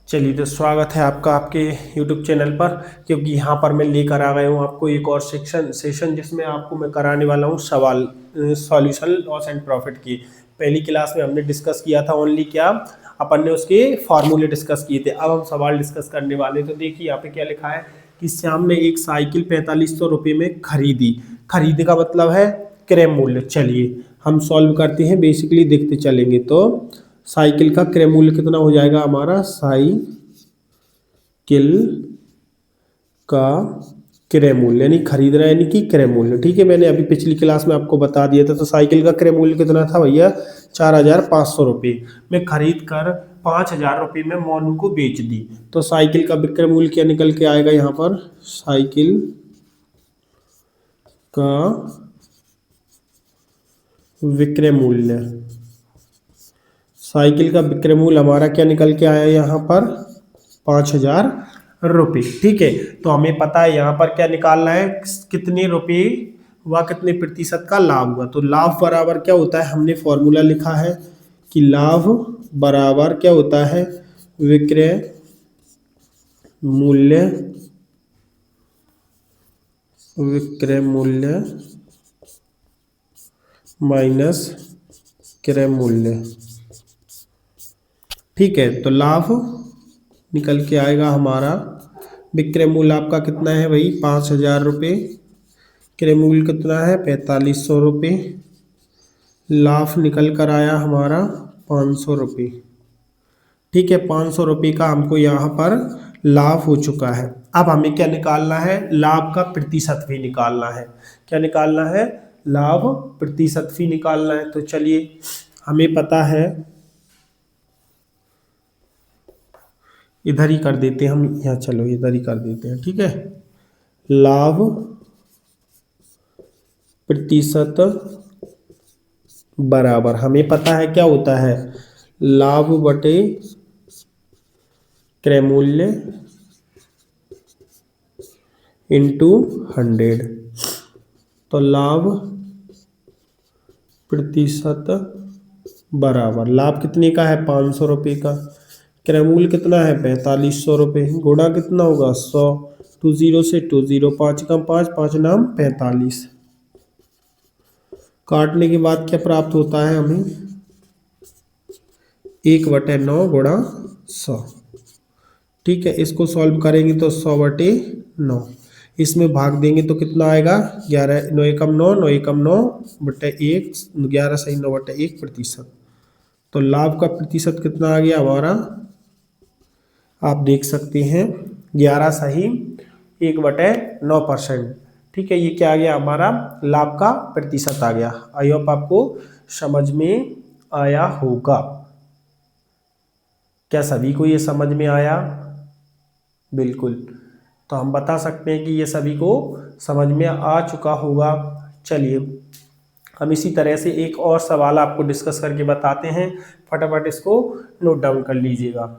चलिए, तो स्वागत है आपका आपके YouTube चैनल पर। क्योंकि यहाँ पर मैं लेकर आ गया हूँ आपको एक और सेशन जिसमें आपको मैं कराने वाला हूँ सवाल सॉल्यूशन लॉस एंड प्रॉफिट की। पहली क्लास में हमने डिस्कस किया था ओनली क्या, अपन ने उसके फार्मूले डिस्कस किए थे। अब हम सवाल डिस्कस करने वाले। तो देखिए यहाँ पे क्या लिखा है कि श्याम ने एक साइकिल 4500 रुपये में खरीदी। खरीदे का मतलब है क्रय मूल्य। चलिए हम सॉल्व करते हैं, बेसिकली देखते चलेंगे। तो साइकिल का क्रय मूल्य कितना हो जाएगा हमारा, साइकिल का क्रय मूल्य यानी खरीद रहा है यानी कि क्रय मूल्य। ठीक है, मैंने अभी पिछली क्लास में आपको बता दिया था। तो साइकिल का क्रय मूल्य कितना था भैया, 4500 रुपये में खरीद कर 5000 रुपये में मोनू को बेच दी। तो साइकिल का विक्रय मूल्य क्या निकल के आएगा यहाँ पर, साइकिल का विक्रय मूल्य। साइकिल का विक्रय मूल्य हमारा क्या निकल के आया यहाँ पर, 5000 रुपये। ठीक है, तो हमें पता है यहाँ पर क्या निकालना है, कितने रुपए व कितने प्रतिशत का लाभ हुआ। तो लाभ बराबर क्या होता है, हमने फॉर्मूला लिखा है कि लाभ बराबर क्या होता है, विक्रय मूल्य, विक्रय मूल्य माइनस क्रय मूल्य। ठीक है, तो लाभ निकल के आएगा हमारा, विक्रय मूल्य आपका कितना है भाई, 5000 रुपये, क्रय मूल्य कितना है 4500 रुपये, लाभ निकल कर आया हमारा 500 रुपये। ठीक है, 500 रुपये का हमको यहाँ पर लाभ हो चुका है। अब हमें क्या निकालना है, लाभ का प्रतिशत भी निकालना है। क्या निकालना है, लाभ प्रतिशत भी निकालना है। तो चलिए हमें पता है, इधर ही कर देते हैं हम यहाँ, चलो इधर ही कर देते हैं। ठीक है, लाभ प्रतिशत बराबर, हमें पता है क्या होता है, लाभ बटे क्रय मूल्य इंटू 100। तो लाभ प्रतिशत बराबर, लाभ कितने का है 500 रुपये का, क्रय मूल्य कितना है 4500 रुपये, गुणा कितना होगा 100, 20 से 20, 5 का 5, 5 नाम 45। काटने के बाद क्या प्राप्त होता है हमें, 1/9 गुणा 100। ठीक है, इसको सॉल्व करेंगे तो 100/9, इसमें भाग देंगे तो कितना आएगा, 11 9 एकम 9, 9 एकम 9 बटे 1, 11 सही 9/1 प्रतिशत। तो लाभ का प्रतिशत कितना आ गया हमारा, आप देख सकते हैं 11 सही 1/9%। ठीक है, ये क्या आ गया हमारा, लाभ का प्रतिशत आ गया। आई होप आपको समझ में आया होगा। क्या सभी को ये समझ में आया, बिल्कुल। तो हम बता सकते हैं कि ये सभी को समझ में आ चुका होगा। चलिए हम इसी तरह से एक और सवाल आपको डिस्कस करके बताते हैं, फटाफट इसको नोट डाउन कर लीजिएगा।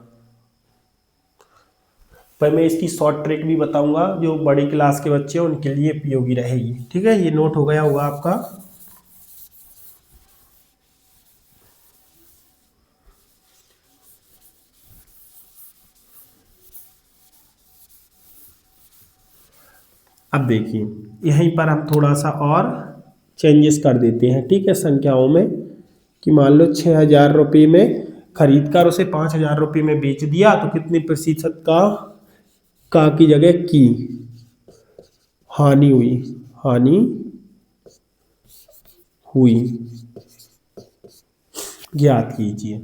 पर मैं इसकी शॉर्ट ट्रिक भी बताऊंगा, जो बड़ी क्लास के बच्चे हैं उनके लिए उपयोगी रहेगी। ठीक है, ये नोट हो गया होगा आपका। अब देखिए यहीं पर हम थोड़ा सा और चेंजेस कर देते हैं। ठीक है, संख्याओं में, कि मान लो 6000 रुपये में खरीद कर उसे 5000 रुपये में बेच दिया, तो कितने प्रतिशत का की जगह की हानि हुई, हानि हुई ज्ञात कीजिए।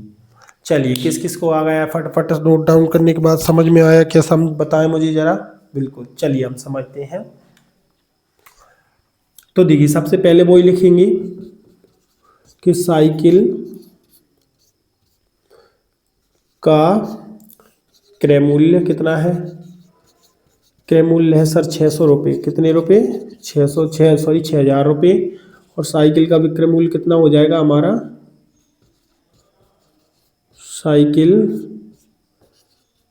चलिए किस किस को आ गया, फटाफट नोट डाउन करने के बाद समझ में आया क्या, समझ बताएं मुझे जरा। बिल्कुल, चलिए हम समझते हैं। तो देखिए सबसे पहले वो ही लिखेंगे कि साइकिल का क्रय मूल्य कितना है, क्रय मूल्य है सर 600 रुपये, कितने रुपये 6000 रुपये। और साइकिल का विक्रय मूल्य कितना हो जाएगा हमारा, साइकिल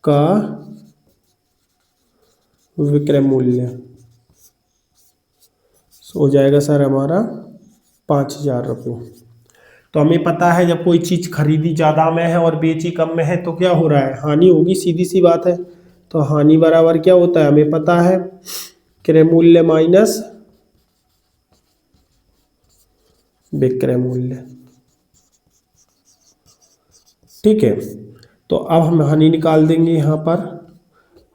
का विक्रय मूल्य हो जाएगा सर हमारा 5000 रुपये। तो हमें पता है जब कोई चीज़ खरीदी ज़्यादा में है और बेची कम में है तो क्या हो रहा है, हानि होगी, सीधी सी बात है। तो हानि बराबर क्या होता है, हमें पता है क्रय मूल्य माइनस विक्रय मूल्य। ठीक है, तो अब हम हानि निकाल देंगे यहाँ पर।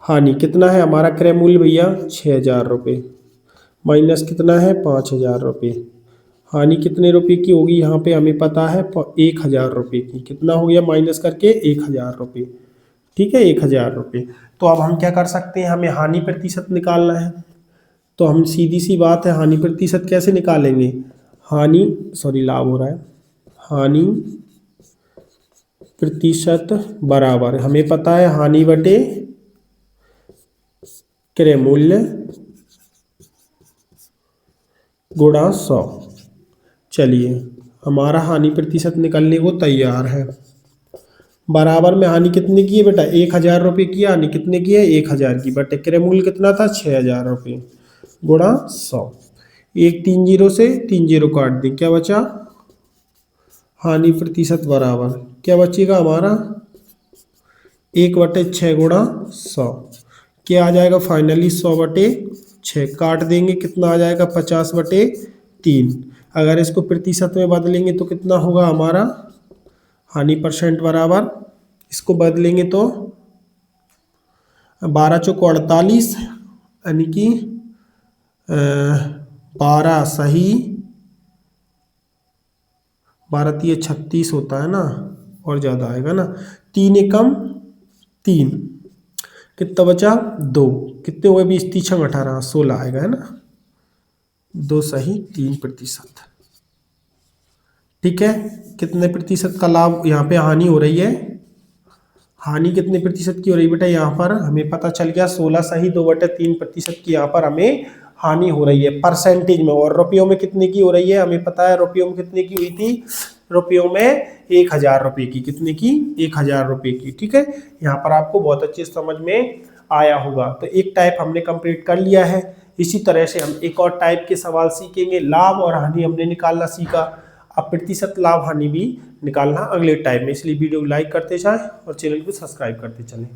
हानि कितना है हमारा क्रय मूल्य भैया, 6,000 रुपये, माइनस कितना है 5,000 रुपये। हानि कितने रुपए की होगी यहाँ पे हमें पता है 1,000 रुपये की। कितना हो गया माइनस करके 1,000 रुपये। ठीक है, 1,000 रुपये। तो अब हम क्या कर सकते हैं, हमें हानि प्रतिशत निकालना है। तो हम सीधी सी बात है, हानि प्रतिशत कैसे निकालेंगे, लाभ हो रहा है, हानि प्रतिशत बराबर हमें पता है हानि बटे क्रय मूल्य गुणा 100। चलिए हमारा हानि प्रतिशत निकलने को तैयार है। बराबर में हानि कितने की है बेटा, 1,000 रुपये की। हानि कितने की है, 1,000 की, बटे क्रय मूल्य कितना था 6,000 रुपये, गुणा 100। एक 3 जीरो से 3 जीरो काट दें, क्या बचा, हानि प्रतिशत बराबर क्या बचेगा हमारा 1/6 गुणा 100। क्या आ जाएगा फाइनली 100/6 काट देंगे, कितना आ जाएगा 50/3। अगर इसको प्रतिशत में बदलेंगे तो कितना होगा हमारा, हानि परसेंट बराबर, इसको बदलेंगे तो 12 चौको 48, यानी कि 12 सही 12 तिये 36 होता है ना, और ज़्यादा आएगा ना, 3 एकम 3, कितना बचा 2, कितने हुए 20 3 18 16 आएगा है ना, 2 सही 3%। ठीक है, कितने प्रतिशत का लाभ यहाँ पे हानि हो रही है, हानि कितने प्रतिशत की हो रही है बेटा, यहाँ पर हमें पता चल गया 16 सही 2/3% की यहाँ पर हमें हानि हो रही है परसेंटेज में। और रुपयों में कितने की हो रही है, हमें पता है रुपयों में कितने की हुई थी, रुपयों में 1,000 रुपये की, कितने की 1,000 रुपये की। ठीक है, यहाँ पर आपको बहुत अच्छे समझ में आया होगा। तो एक टाइप हमने कंप्लीट कर लिया है। इसी तरह से हम एक और टाइप के सवाल सीखेंगे। लाभ और हानि हमने निकालना सीखा, अब प्रतिशत लाभ हानि भी निकालना अगले टाइम में। इसलिए वीडियो को लाइक करते जाएं और चैनल को सब्सक्राइब करते चलें।